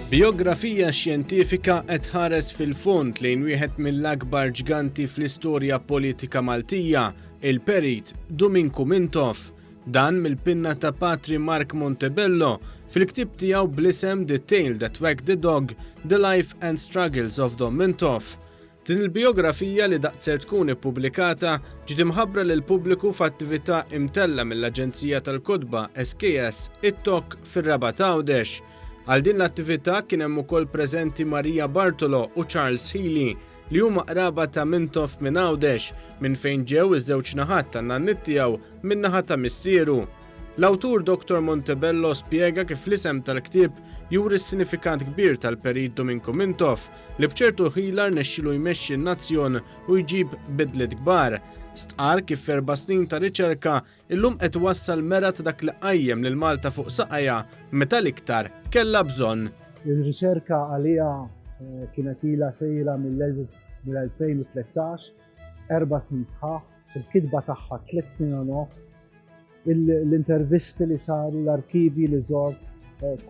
Biografija xjentifika qed tħares fil-fond lejn wieħed mill-akbar ġganti fl-istorja politika Maltija, il-Perit Domingos Mintoff, dan mill-pinna ta' Patri Mark Montebello fil-ktieb tiegħu bl-isem The Tale That Wagged the Dog: The Life and Struggles of Dom Mintoff. Din il-biografija li daqser tkun ippubblikata ġiet imħabbra lill-pubbliku f'attività imtella mill-Aġenzija tal-Kotba SKS it-Tok fir-Raba' ta' Għawdex. Għal din l-attività kien hemm ukoll preżenti Marija Bartolo u Charles Healy li huma qraba ta' Mintoff minn Għawdex minn fejn ġew iż-żewġ naħat tan-nannit tiegħu minn naħa ta' missieru. L-awtur Dr. Montebello spjega kif l-isem tal-ktieb juri s-sinifikant kbir tal-Perit Domingos Mintoff li b'ċertu ħila rnexxielu jmexxi n-nazzjon u jġib bidliet kbar. Stqar kif 4 snin ta' riċerka illum qed wassal mera ta' dak li qajjem lil Malta fuq saqajja meta l-iktar kellha bżonn. Il-riċerka għalija kienet ilha sejra mill-2013, 4 snin sħaħ, il-kitba tagħha 3 snin u nofs, l-intervisti li saru, l-arkivi li żort,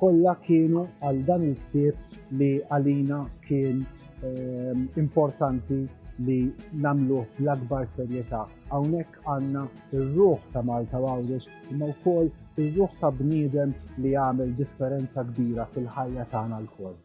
kollha kienu għal dan il-ktieb li għalina kien importanti li nagħmluh bl-akbar serjetà. Hawnhekk għandna r-ruħ ta' Malta Għawdex imma wkoll ir-ruħ ta' bniedem li jagħmel differenza kbira fil-ħajja tagħna lkoll.